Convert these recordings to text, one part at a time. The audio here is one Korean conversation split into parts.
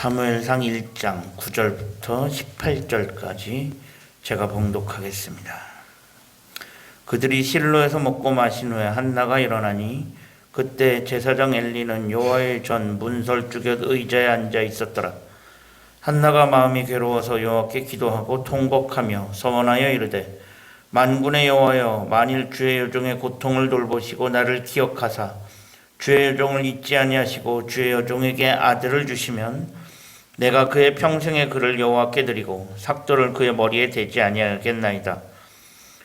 사무엘상 1장 9절부터 18절까지 제가 봉독하겠습니다. 그들이 실로에서 먹고 마신 후에 한나가 일어나니 그때 제사장 엘리는 여호와의 전 문설주곁 의자에 앉아 있었더라. 한나가 마음이 괴로워서 여호와께 기도하고 통곡하며 서원하여 이르되 만군의 여호와여, 만일 주의 여종의 고통을 돌보시고 나를 기억하사 주의 여종을 잊지 아니하시고 주의 여종에게 아들을 주시면 내가 그의 평생의 그를 여호와께 드리고 삭도를 그의 머리에 대지 아니하겠나이다.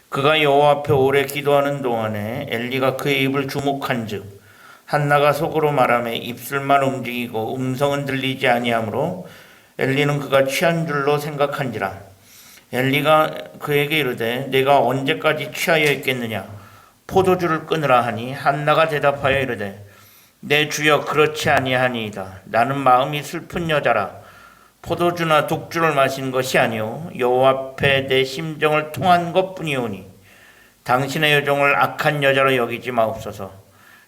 그가 여호와 앞에 오래 기도하는 동안에 엘리가 그의 입을 주목한즉 한나가 속으로 말하며 입술만 움직이고 음성은 들리지 아니하므로 엘리는 그가 취한 줄로 생각한지라. 엘리가 그에게 이르되 내가 언제까지 취하여 있겠느냐, 포도주를 끊으라 하니 한나가 대답하여 이르되 내 주여, 그렇지 아니하니이다. 나는 마음이 슬픈 여자라. 포도주나 독주를 마신 것이 아니오 여호와 앞에 내 심정을 통한 것뿐이오니 당신의 여종을 악한 여자로 여기지 마옵소서.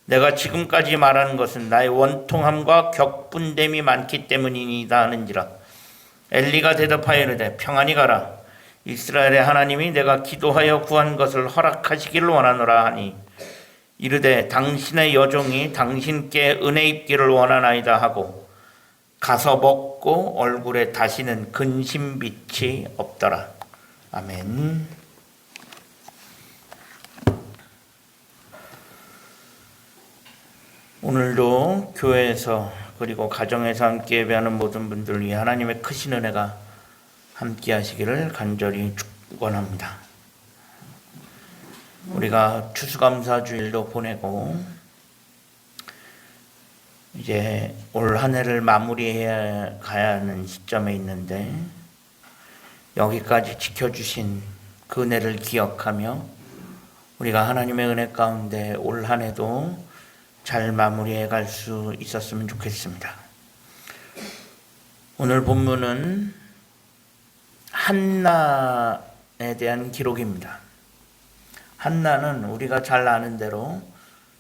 내가 지금까지 말하는 것은 나의 원통함과 격분됨이 많기 때문이니이다 하는지라. 엘리가 대답하여 이르되 평안히 가라. 이스라엘의 하나님이 내가 기도하여 구한 것을 허락하시기를 원하노라 하니 이르되 당신의 여종이 당신께 은혜 입기를 원하나이다 하고 가서 먹고 얼굴에 다시는 근심빛이 없더라. 아멘. 오늘도 교회에서 그리고 가정에서 함께 예배하는 모든 분들 위해 하나님의 크신 은혜가 함께 하시기를 간절히 축원합니다. 우리가 추수감사주일도 보내고 이제 올 한 해를 마무리해야 가야 하는 시점에 있는데 여기까지 지켜주신 그 은혜를 기억하며 우리가 하나님의 은혜 가운데 올 한 해도 잘 마무리해 갈 수 있었으면 좋겠습니다. 오늘 본문은 한나에 대한 기록입니다. 한나는 우리가 잘 아는 대로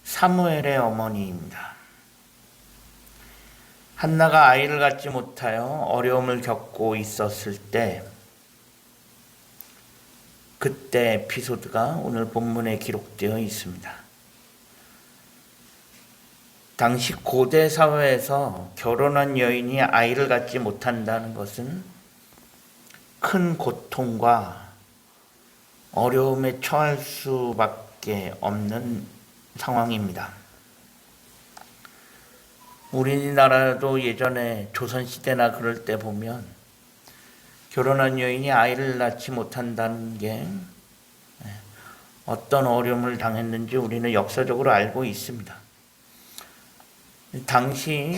사무엘의 어머니입니다. 한나가 아이를 갖지 못하여 어려움을 겪고 있었을 때 그때 에피소드가 오늘 본문에 기록되어 있습니다. 당시 고대 사회에서 결혼한 여인이 아이를 갖지 못한다는 것은 큰 고통과 어려움에 처할 수밖에 없는 상황입니다. 우리나라도 예전에 조선시대나 그럴 때 보면 결혼한 여인이 아이를 낳지 못한다는 게 어떤 어려움을 당했는지 우리는 역사적으로 알고 있습니다. 당시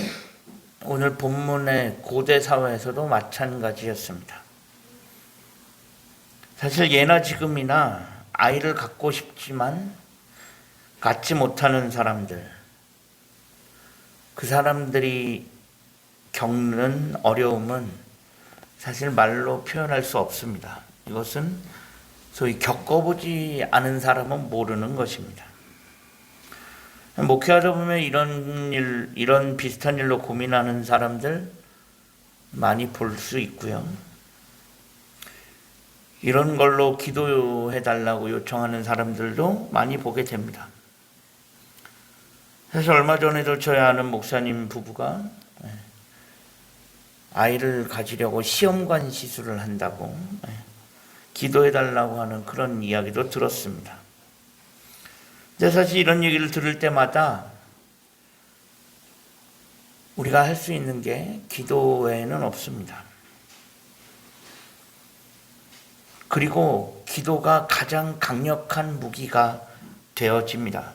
오늘 본문의 고대 사회에서도 마찬가지였습니다. 사실 예나 지금이나 아이를 갖고 싶지만 갖지 못하는 사람들, 그 사람들이 겪는 어려움은 사실 말로 표현할 수 없습니다. 이것은 소위 겪어보지 않은 사람은 모르는 것입니다. 목회하다 보면 이런 비슷한 일로 고민하는 사람들 많이 볼 수 있고요. 이런 걸로 기도해달라고 요청하는 사람들도 많이 보게 됩니다. 사실 얼마 전에도 저희 아는 목사님 부부가 아이를 가지려고 시험관 시술을 한다고 기도해달라고 하는 그런 이야기도 들었습니다. 근데 사실 이런 얘기를 들을 때마다 우리가 할 수 있는 게 기도 외에는 없습니다. 그리고 기도가 가장 강력한 무기가 되어집니다.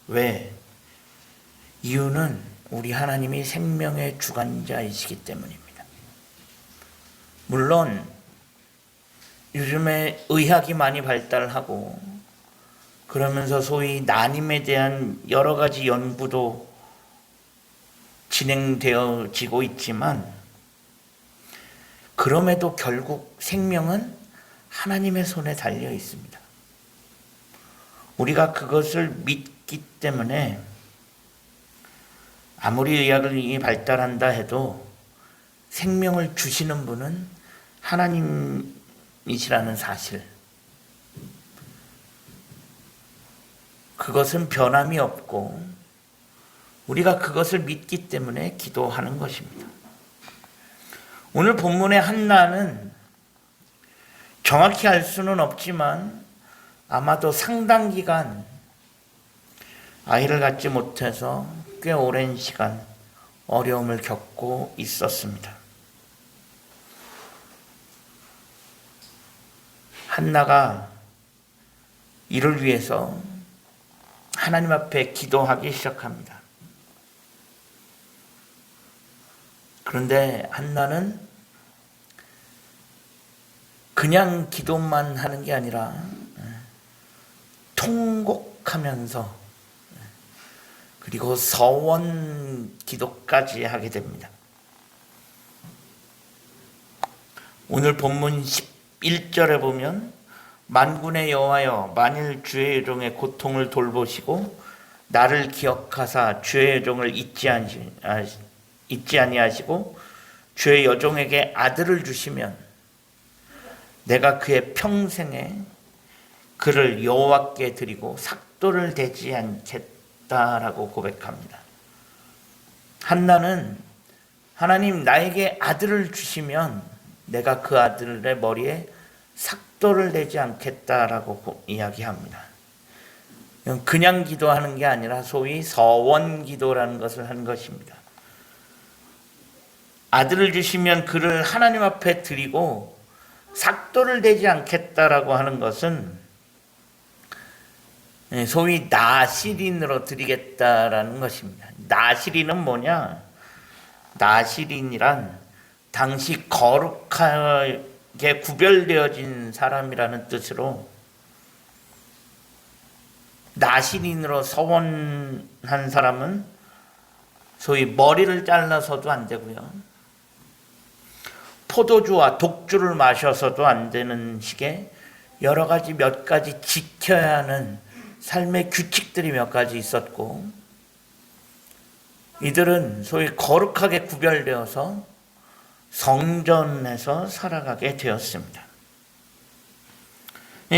왜? 이유는 우리 하나님이 생명의 주관자이시기 때문입니다. 물론 요즘에 의학이 많이 발달하고 그러면서 소위 난임에 대한 여러 가지 연구도 진행되어지고 있지만 그럼에도 결국 생명은 하나님의 손에 달려 있습니다. 우리가 그것을 믿기 때문에 아무리 의학이 발달한다 해도 생명을 주시는 분은 하나님이시라는 사실, 그것은 변함이 없고 우리가 그것을 믿기 때문에 기도하는 것입니다. 오늘 본문의 한나는 정확히 알 수는 없지만 아마도 상당 기간 아이를 갖지 못해서 꽤 오랜 시간 어려움을 겪고 있었습니다. 한나가 이를 위해서 하나님 앞에 기도하기 시작합니다. 그런데 한나는 그냥 기도만 하는 게 아니라 통곡하면서 그리고 서원 기도까지 하게 됩니다. 오늘 본문 11절에 보면 만군의 여호와여 만일 주의 종의 고통을 돌보시고 나를 기억하사 주의 종을 잊지 아니하시고 주의 여종에게 아들을 주시면 내가 그의 평생에 그를 여호와께 드리고 삭도를 대지 않겠다라고 고백합니다. 한나는 하나님 나에게 아들을 주시면 내가 그 아들의 머리에 삭도를 내지 않겠다라고 이야기합니다. 그냥 기도하는 게 아니라 소위 서원 기도라는 것을 하는 것입니다. 아들을 주시면 그를 하나님 앞에 드리고 삭도를 내지 않겠다라고 하는 것은 소위 나시린으로 드리겠다라는 것입니다. 나시린은 뭐냐? 나시린이란 당시 거룩하게 구별되어진 사람이라는 뜻으로 나시린으로 서원한 사람은 소위 머리를 잘라서도 안 되고요. 포도주와 독주를 마셔서도 안 되는 식의 여러 가지 몇 가지 지켜야 하는 삶의 규칙들이 몇 가지 있었고, 이들은 소위 거룩하게 구별되어서 성전에서 살아가게 되었습니다.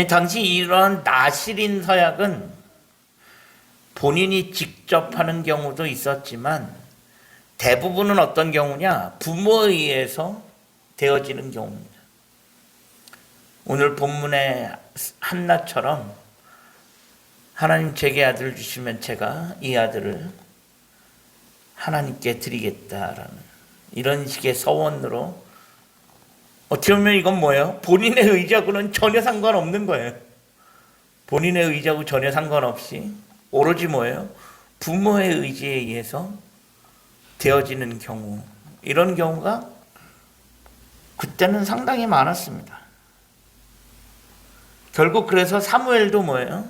당시 이러한 나시린 서약은 본인이 직접 하는 경우도 있었지만 대부분은 어떤 경우냐? 부모에 의해서 되어지는 경우입니다. 오늘 본문의 한나처럼 하나님 제게 아들을 주시면 제가 이 아들을 하나님께 드리겠다라는 이런 식의 서원으로, 어떻게 보면 이건 뭐예요? 본인의 의지하고는 전혀 상관없는 거예요. 본인의 의지하고 전혀 상관없이 오로지 뭐예요? 부모의 의지에 의해서 되어지는 경우, 이런 경우가 그때는 상당히 많았습니다. 결국 그래서 사무엘도 뭐예요?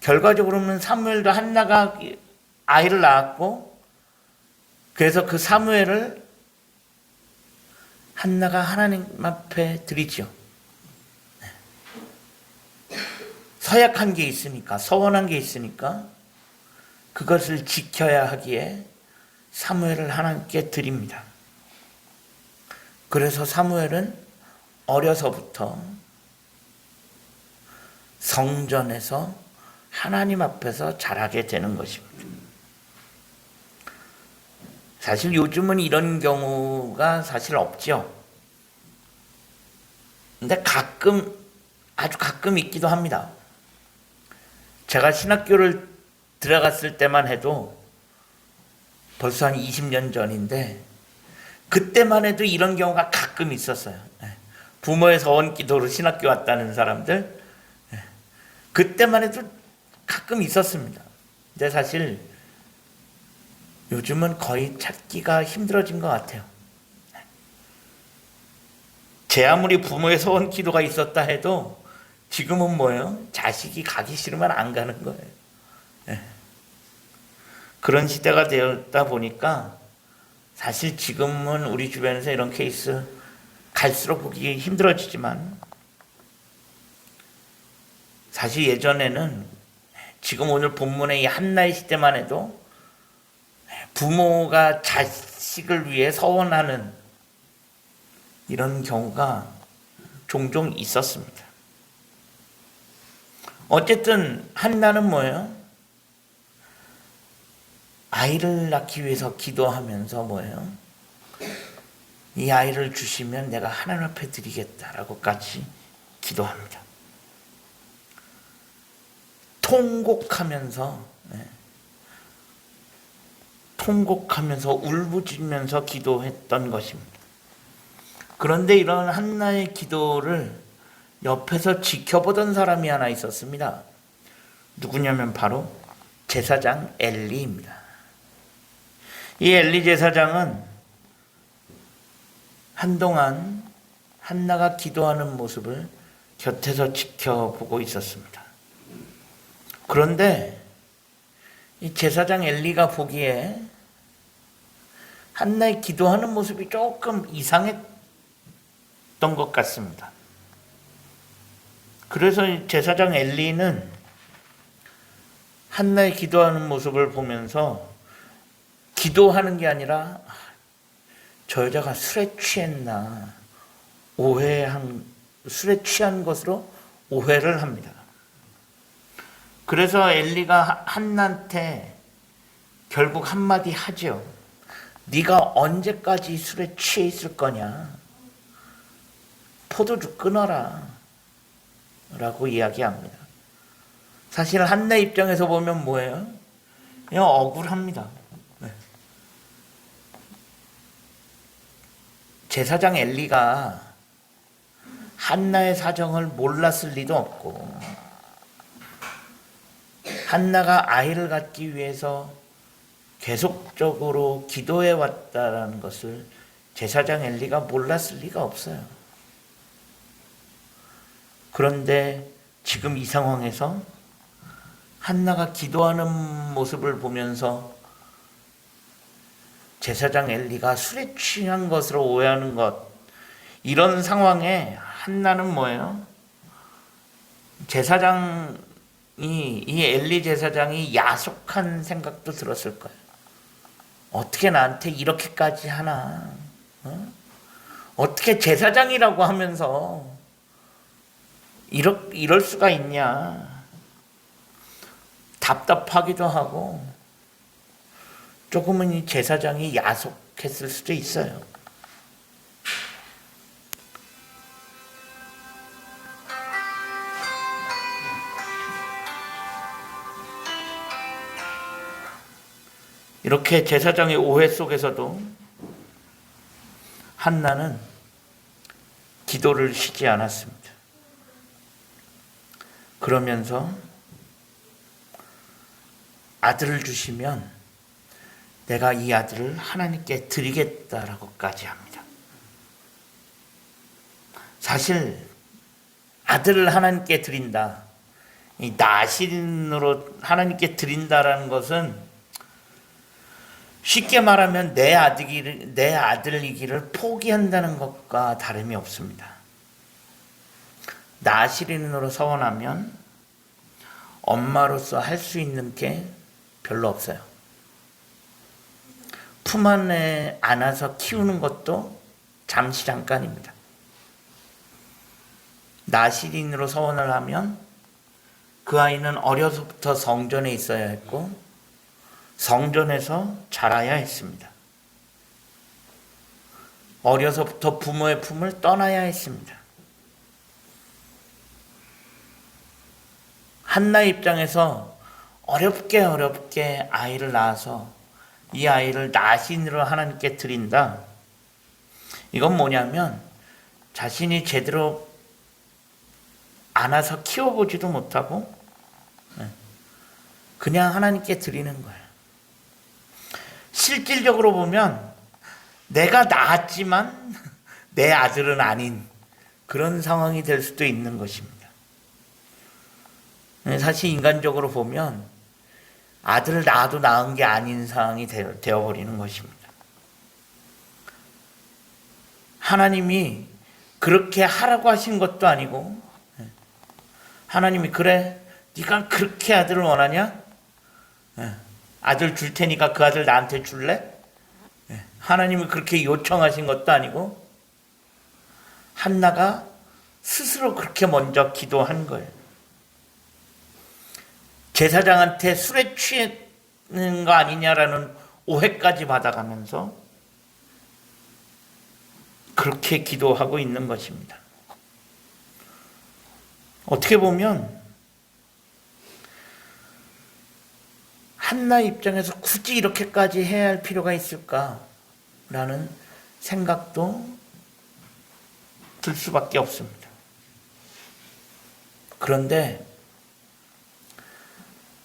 결과적으로는 사무엘도 한나가 아이를 낳았고, 그래서 그 사무엘을 한나가 하나님 앞에 드리죠. 서약한 게 있으니까, 서원한 게 있으니까 그것을 지켜야 하기에 사무엘을 하나님께 드립니다. 그래서 사무엘은 어려서부터 성전에서 하나님 앞에서 자라게 되는 것입니다. 사실 요즘은 이런 경우가 사실 없죠. 근데 가끔, 아주 가끔 있기도 합니다. 제가 신학교를 들어갔을 때만 해도 벌써 한 20년 전인데, 그때만 해도 이런 경우가 가끔 있었어요. 부모의 서원 기도로 신학교 왔다는 사람들, 그때만 해도 가끔 있었습니다. 근데 사실 요즘은 거의 찾기가 힘들어진 것 같아요. 제 아무리 부모의 서원 기도가 있었다 해도 지금은 뭐예요? 자식이 가기 싫으면 안 가는 거예요. 그런 시대가 되었다 보니까 사실 지금은 우리 주변에서 이런 케이스 갈수록 보기 힘들어지지만, 사실 예전에는 지금 오늘 본문의 이 한나의 시대만 해도 부모가 자식을 위해 서원하는 이런 경우가 종종 있었습니다. 어쨌든 한나는 뭐예요? 아이를 낳기 위해서 기도하면서 뭐예요? 이 아이를 주시면 내가 하나님 앞에 드리겠다라고까지 기도합니다. 통곡하면서 울부짖으면서 기도했던 것입니다. 그런데 이런 한나의 기도를 옆에서 지켜보던 사람이 하나 있었습니다. 누구냐면 바로 제사장 엘리입니다. 이 엘리 제사장은 한동안 한나가 기도하는 모습을 곁에서 지켜보고 있었습니다. 그런데 이 제사장 엘리가 보기에 한나의 기도하는 모습이 조금 이상했던 것 같습니다. 그래서 제사장 엘리는 한나의 기도하는 모습을 보면서 기도하는 게 아니라 저 여자가 술에 취했나 술에 취한 것으로 오해를 합니다. 그래서 엘리가 한나한테 결국 한마디 하죠. 네가 언제까지 술에 취해 있을 거냐? 포도주 끊어라 라고 이야기합니다. 사실 한나 입장에서 보면 뭐예요? 그냥 억울합니다. 제사장 엘리가 한나의 사정을 몰랐을 리도 없고 한나가 아이를 갖기 위해서 계속적으로 기도해 왔다는 것을 제사장 엘리가 몰랐을 리가 없어요. 그런데 지금 이 상황에서 한나가 기도하는 모습을 보면서 제사장 엘리가 술에 취한 것으로 오해하는 것, 이런 상황에 한나는 뭐예요? 이 엘리 제사장이 야속한 생각도 들었을 거예요. 어떻게 나한테 이렇게까지 하나? 어떻게 제사장이라고 하면서 이럴 수가 있냐? 답답하기도 하고 조금은 이 제사장이 야속했을 수도 있어요. 이렇게 제사장의 오해 속에서도 한나는 기도를 쉬지 않았습니다. 그러면서 아들을 주시면 내가 이 아들을 하나님께 드리겠다라고까지 합니다. 사실 아들을 하나님께 드린다, 이 나신으로 하나님께 드린다라는 것은 쉽게 말하면 내 아들이기를 포기한다는 것과 다름이 없습니다. 나시린으로 서원하면 엄마로서 할 수 있는 게 별로 없어요. 품 안에 안아서 키우는 것도 잠시 잠깐입니다. 나시린으로 서원을 하면 그 아이는 어려서부터 성전에 있어야 했고 성전에서 자라야 했습니다. 어려서부터 부모의 품을 떠나야 했습니다. 한나 입장에서 어렵게 아이를 낳아서 이 아이를 나신으로 하나님께 드린다. 이건 뭐냐면 자신이 제대로 안아서 키워보지도 못하고 그냥 하나님께 드리는 거예요. 실질적으로 보면 내가 낳았지만 내 아들은 아닌 그런 상황이 될 수도 있는 것입니다. 사실 인간적으로 보면 아들을 낳아도 낳은 게 아닌 상황이 되어버리는 것입니다. 하나님이 그렇게 하라고 하신 것도 아니고 하나님이 그래 네가 그렇게 아들을 원하냐? 아들 줄 테니까 그 아들 나한테 줄래? 하나님이 그렇게 요청하신 것도 아니고 한나가 스스로 그렇게 먼저 기도한 거예요. 제사장한테 술에 취했는 거 아니냐라는 오해까지 받아가면서 그렇게 기도하고 있는 것입니다. 어떻게 보면 한나 입장에서 굳이 이렇게까지 해야 할 필요가 있을까라는 생각도 들 수밖에 없습니다. 그런데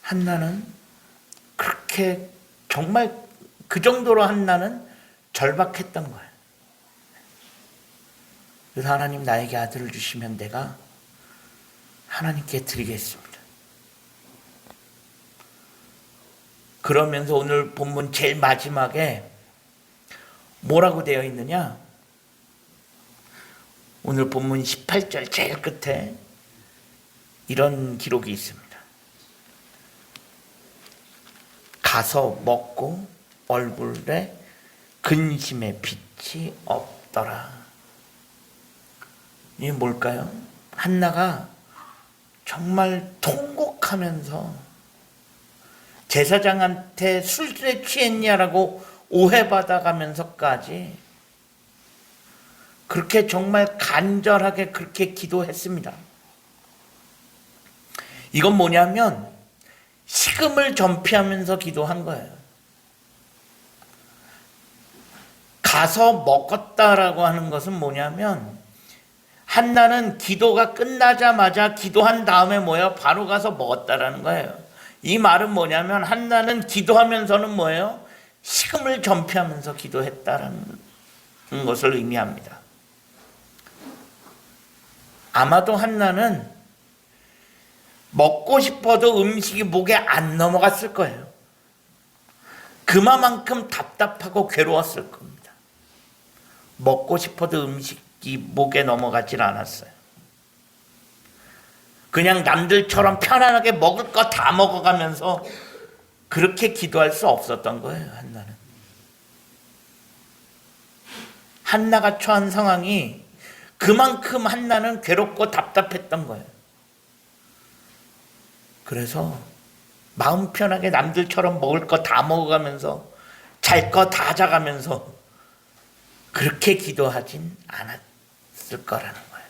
한나는 그렇게 정말 그 정도로 한나는 절박했던 거예요. 그래서 하나님 나에게 아들을 주시면 내가 하나님께 드리겠습니다. 그러면서 오늘 본문 제일 마지막에 뭐라고 되어 있느냐? 오늘 본문 18절 제일 끝에 이런 기록이 있습니다. 가서 먹고 얼굴에 근심의 빛이 없더라. 이게 뭘까요? 한나가 정말 통곡하면서 제사장한테 술에 취했냐라고 오해받아가면서까지 그렇게 정말 간절하게 그렇게 기도했습니다. 이건 뭐냐면 식음을 전폐하면서 기도한 거예요. 가서 먹었다라고 하는 것은 뭐냐면 한나는 기도가 끝나자마자 기도한 다음에 뭐예요? 바로 가서 먹었다라는 거예요. 이 말은 뭐냐면 한나는 기도하면서는 뭐예요? 식음을 전폐하면서 기도했다라는 것을 의미합니다. 아마도 한나는 먹고 싶어도 음식이 목에 안 넘어갔을 거예요. 그만큼 답답하고 괴로웠을 겁니다. 먹고 싶어도 음식이 목에 넘어가질 않았어요. 그냥 남들처럼 편안하게 먹을 거 다 먹어가면서 그렇게 기도할 수 없었던 거예요, 한나는. 한나가 처한 상황이 그만큼 한나는 괴롭고 답답했던 거예요. 그래서 마음 편하게 남들처럼 먹을 거 다 먹어가면서 잘 거 다 자가면서 그렇게 기도하진 않았을 거라는 거예요.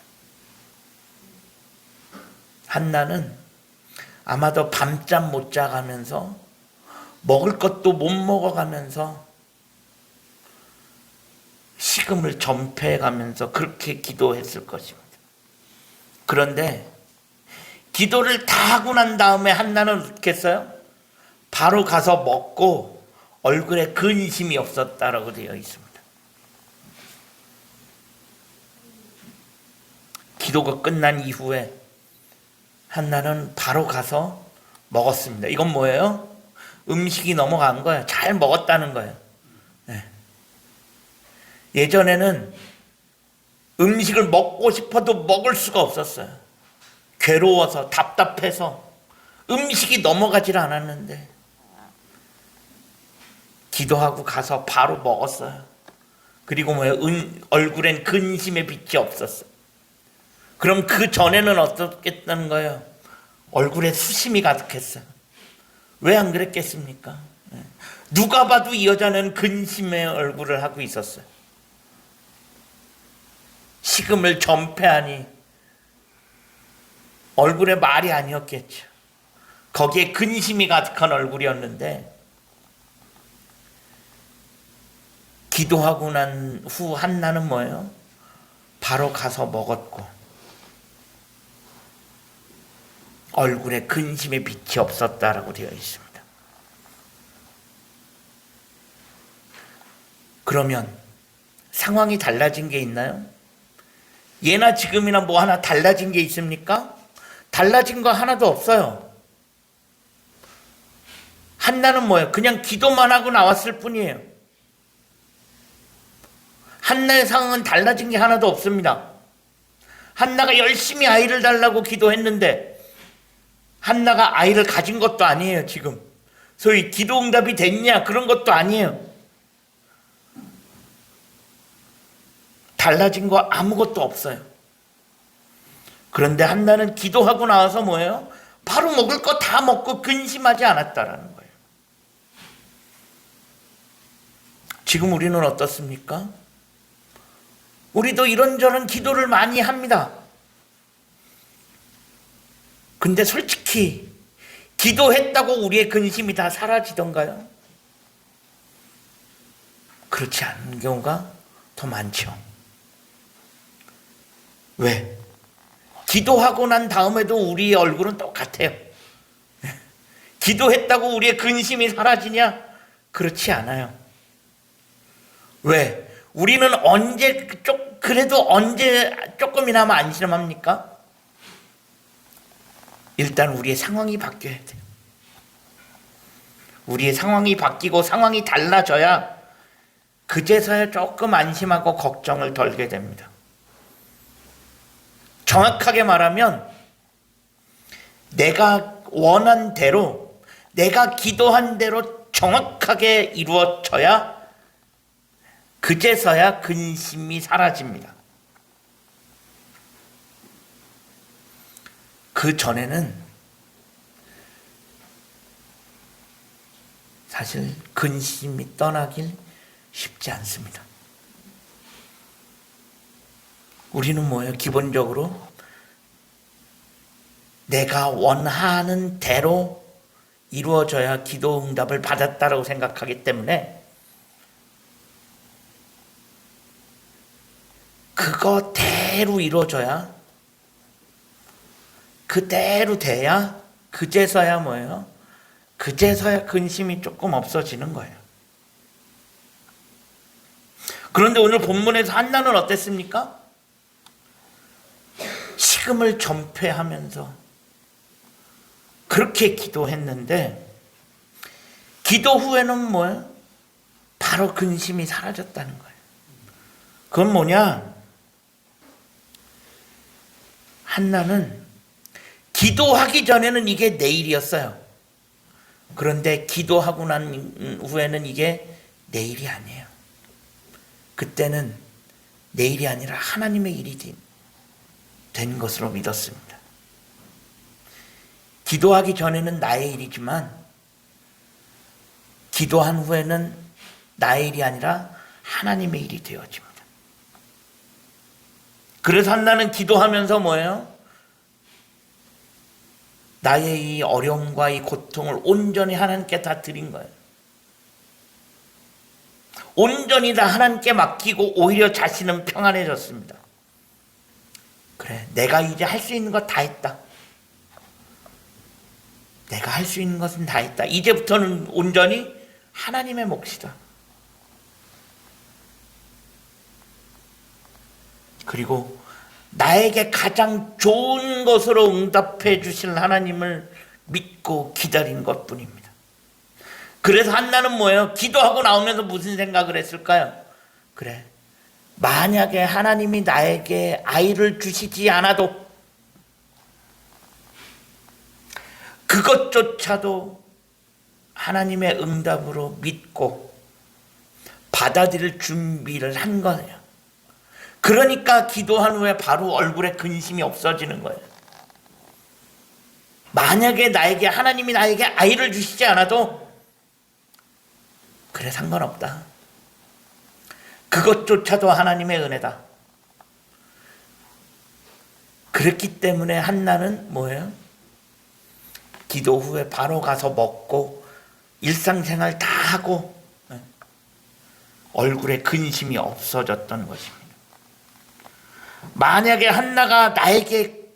한나는 아마도 밤잠 못 자가면서 먹을 것도 못 먹어가면서 식음을 전폐해가면서 그렇게 기도했을 것입니다. 그런데 기도를 다 하고 난 다음에 한나는 어떻게 했어요? 바로 가서 먹고 얼굴에 근심이 없었다라고 되어 있습니다. 기도가 끝난 이후에 한나는 바로 가서 먹었습니다. 이건 뭐예요? 음식이 넘어간 거예요. 잘 먹었다는 거예요. 네. 예전에는 음식을 먹고 싶어도 먹을 수가 없었어요. 괴로워서 답답해서 음식이 넘어가질 않았는데 기도하고 가서 바로 먹었어요. 그리고 뭐예요? 얼굴엔 근심의 빛이 없었어요. 그럼 그 전에는 어떻겠다는 거예요? 얼굴에 수심이 가득했어요. 왜 안 그랬겠습니까? 누가 봐도 이 여자는 근심의 얼굴을 하고 있었어요. 식음을 전폐하니 얼굴에 말이 아니었겠죠. 거기에 근심이 가득한 얼굴이었는데 기도하고 난 후 한나는 뭐예요? 바로 가서 먹었고 얼굴에 근심의 빛이 없었다라고 되어 있습니다. 그러면 상황이 달라진 게 있나요? 예나 지금이나 뭐 하나 달라진 게 있습니까? 달라진 거 하나도 없어요. 한나는 뭐예요? 그냥 기도만 하고 나왔을 뿐이에요. 한나의 상황은 달라진 게 하나도 없습니다. 한나가 열심히 아이를 달라고 기도했는데 한나가 아이를 가진 것도 아니에요. 지금 소위 기도 응답이 됐냐 그런 것도 아니에요. 달라진 거 아무것도 없어요. 그런데 한나는 기도하고 나와서 뭐예요? 바로 먹을 거 다 먹고 근심하지 않았다라는 거예요. 지금 우리는 어떻습니까? 우리도 이런저런 기도를 많이 합니다. 근데 솔직히 기도했다고 우리의 근심이 다 사라지던가요? 그렇지 않은 경우가 더 많죠. 왜? 기도하고 난 다음에도 우리의 얼굴은 똑같아요. 기도했다고 우리의 근심이 사라지냐? 그렇지 않아요. 왜? 우리는 그래도 언제 조금이나마 안심합니까? 일단 우리의 상황이 바뀌어야 돼요. 우리의 상황이 바뀌고 상황이 달라져야 그제서야 조금 안심하고 걱정을 덜게 됩니다. 정확하게 말하면 내가 원한 대로, 내가 기도한 대로 정확하게 이루어져야 그제서야 근심이 사라집니다. 그 전에는 사실 근심이 떠나길 쉽지 않습니다. 우리는 뭐예요? 기본적으로 내가 원하는 대로 이루어져야 기도 응답을 받았다라고 생각하기 때문에 그거대로 이루어져야, 그대로 돼야 그제서야 뭐예요? 그제서야 근심이 조금 없어지는 거예요. 그런데 오늘 본문에서 한나는 어땠습니까? 식음을 전폐하면서 그렇게 기도했는데 기도 후에는 뭐예요? 바로 근심이 사라졌다는 거예요. 그건 뭐냐? 한나는 기도하기 전에는 이게 내일이었어요. 그런데 기도하고 난 후에는 이게 내일이 아니에요. 그때는 내일이 아니라 하나님의 일이 된 것으로 믿었습니다. 기도하기 전에는 나의 일이지만 기도한 후에는 나의 일이 아니라 하나님의 일이 되어집니다. 그래서 한나는 기도하면서 뭐예요? 나의 이 어려움과 이 고통을 온전히 하나님께 다 드린 거예요. 온전히 다 하나님께 맡기고 오히려 자신은 평안해졌습니다. 그래, 내가 이제 할 수 있는 거 다 했다. 내가 할 수 있는 것은 다 했다. 이제부터는 온전히 하나님의 몫이다. 그리고 나에게 가장 좋은 것으로 응답해 주실 하나님을 믿고 기다린 것뿐입니다. 그래서 한나는 뭐예요? 기도하고 나오면서 무슨 생각을 했을까요? 그래, 만약에 하나님이 나에게 아이를 주시지 않아도 그것조차도 하나님의 응답으로 믿고 받아들일 준비를 한 거예요. 그러니까 기도한 후에 바로 얼굴에 근심이 없어지는 거예요. 만약에 하나님이 나에게 아이를 주시지 않아도 그래, 상관없다. 그것조차도 하나님의 은혜다. 그렇기 때문에 한나는 뭐예요? 기도 후에 바로 가서 먹고 일상생활 다 하고 얼굴에 근심이 없어졌던 것입니다. 만약에 한나가 나에게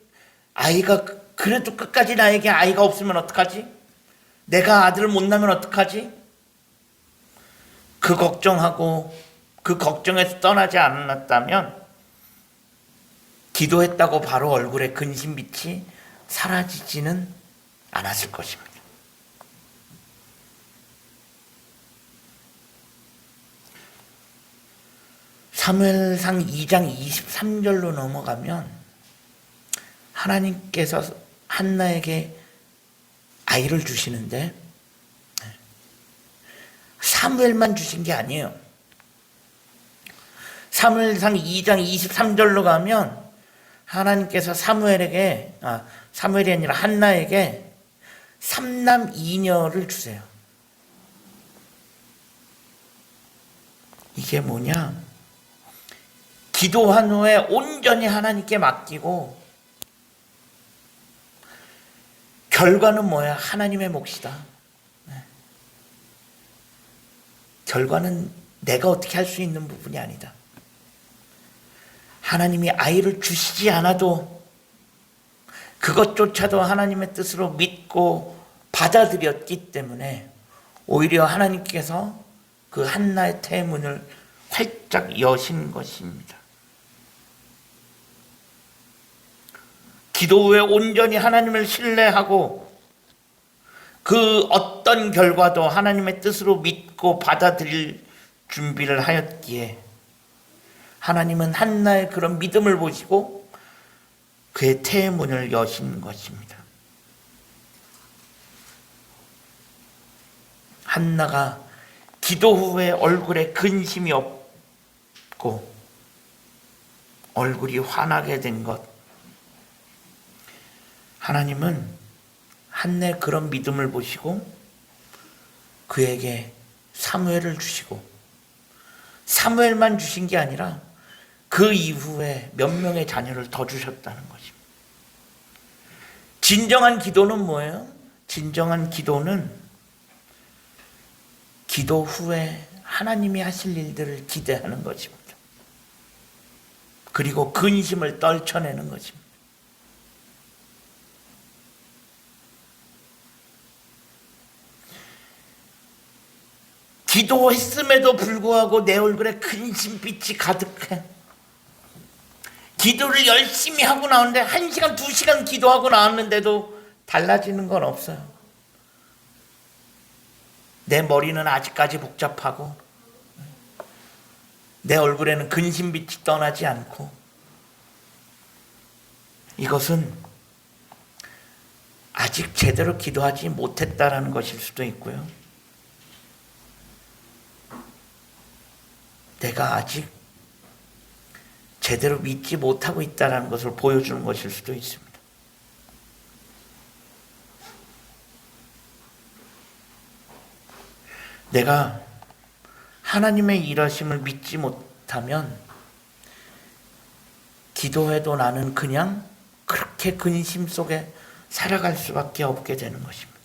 아이가, 그래도 끝까지 나에게 아이가 없으면 어떡하지? 내가 아들을 못 낳으면 어떡하지? 그 걱정하고 그 걱정에서 떠나지 않았다면 기도했다고 바로 얼굴에 근심빛이 사라지지는 않았을 것입니다. 사무엘상 2장 23절로 넘어가면 하나님께서 한나에게 아이를 주시는데 사무엘만 주신 게 아니에요. 사무엘상 2장 23절로 가면 하나님께서 사무엘이 아니라 한나에게 3남 2녀를 주세요. 이게 뭐냐? 기도한 후에 온전히 하나님께 맡기고 결과는 뭐야? 하나님의 몫이다. 결과는 내가 어떻게 할 수 있는 부분이 아니다. 하나님이 아이를 주시지 않아도 그것조차도 하나님의 뜻으로 믿고 받아들였기 때문에 오히려 하나님께서 그 한나의 태문을 활짝 여신 것입니다. 기도 후에 온전히 하나님을 신뢰하고 그 어떤 결과도 하나님의 뜻으로 믿고 받아들일 준비를 하였기에 하나님은 한나의 그런 믿음을 보시고 그의 태문을 여신 것입니다. 한나가 기도 후에 얼굴에 근심이 없고 얼굴이 환하게 된 것, 하나님은 한나의 그런 믿음을 보시고 그에게 사무엘을 주시고 사무엘만 주신 게 아니라 그 이후에 몇 명의 자녀를 더 주셨다는 것입니다. 진정한 기도는 뭐예요? 진정한 기도는 기도 후에 하나님이 하실 일들을 기대하는 것입니다. 그리고 근심을 떨쳐내는 것입니다. 기도했음에도 불구하고 내 얼굴에 근심빛이 가득해. 기도를 열심히 하고 나오는데 1시간, 2시간 기도하고 나왔는데도 달라지는 건 없어요. 내 머리는 아직까지 복잡하고 내 얼굴에는 근심빛이 떠나지 않고, 이것은 아직 제대로 기도하지 못했다라는 것일 수도 있고요. 내가 아직 제대로 믿지 못하고 있다는 것을 보여주는 것일 수도 있습니다. 내가 하나님의 일하심을 믿지 못하면 기도해도 나는 그냥 그렇게 근심 속에 살아갈 수밖에 없게 되는 것입니다.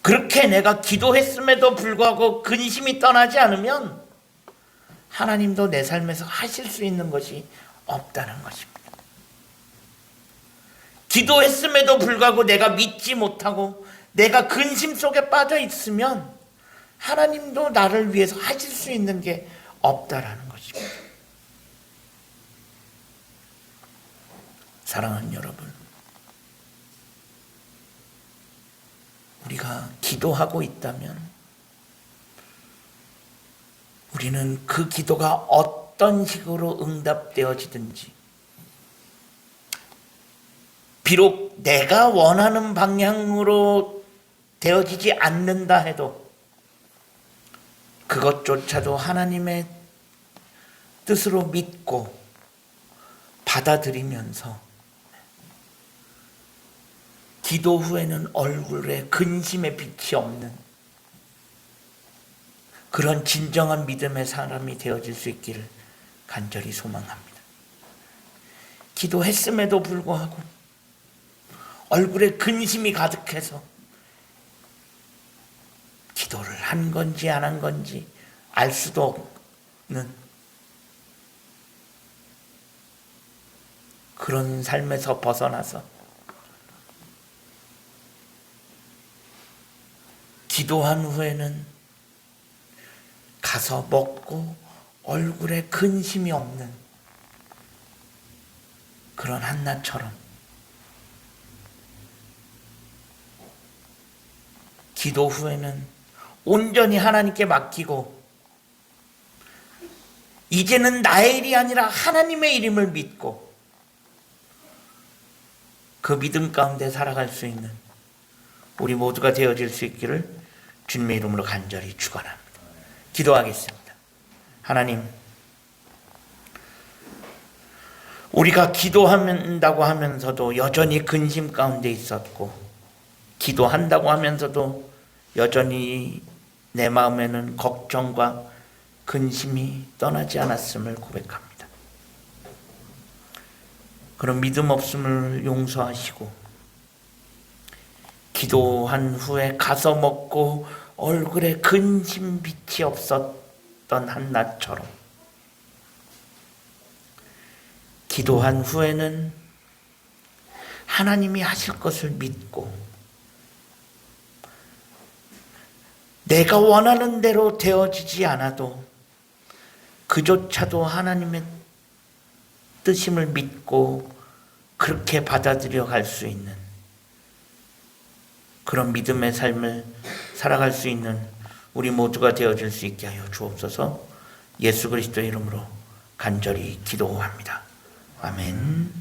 그렇게 내가 기도했음에도 불구하고 근심이 떠나지 않으면 하나님도 내 삶에서 하실 수 있는 것이 없다는 것입니다. 기도했음에도 불구하고 내가 믿지 못하고 내가 근심 속에 빠져 있으면 하나님도 나를 위해서 하실 수 있는 게 없다라는 것입니다. 사랑하는 여러분, 우리가 기도하고 있다면 우리는 그 기도가 어떤 식으로 응답되어지든지, 비록 내가 원하는 방향으로 되어지지 않는다 해도 그것조차도 하나님의 뜻으로 믿고 받아들이면서 기도 후에는 얼굴에 근심의 빛이 없는 그런 진정한 믿음의 사람이 되어질 수 있기를 간절히 소망합니다. 기도했음에도 불구하고 얼굴에 근심이 가득해서 기도를 한 건지 안 한 건지 알 수도 없는 그런 삶에서 벗어나서 기도한 후에는 가서 먹고 얼굴에 근심이 없는 그런 한나처럼 기도 후에는 온전히 하나님께 맡기고 이제는 나의 일이 아니라 하나님의 일임을 믿고 그 믿음 가운데 살아갈 수 있는 우리 모두가 되어질 수 있기를 주님의 이름으로 간절히 축원합니다. 기도하겠습니다. 하나님, 우리가 기도한다고 하면서도 여전히 근심 가운데 있었고, 기도한다고 하면서도 여전히 내 마음에는 걱정과 근심이 떠나지 않았음을 고백합니다. 그런 믿음 없음을 용서하시고, 기도한 후에 가서 먹고 얼굴에 근심 빛이 없었던 한나처럼 기도한 후에는 하나님이 하실 것을 믿고 내가 원하는 대로 되어지지 않아도 그조차도 하나님의 뜻임을 믿고 그렇게 받아들여 갈 수 있는 그런 믿음의 삶을 살아갈 수 있는 우리 모두가 되어질 수 있게 하여 주옵소서. 예수 그리스도의 이름으로 간절히 기도합니다. 아멘.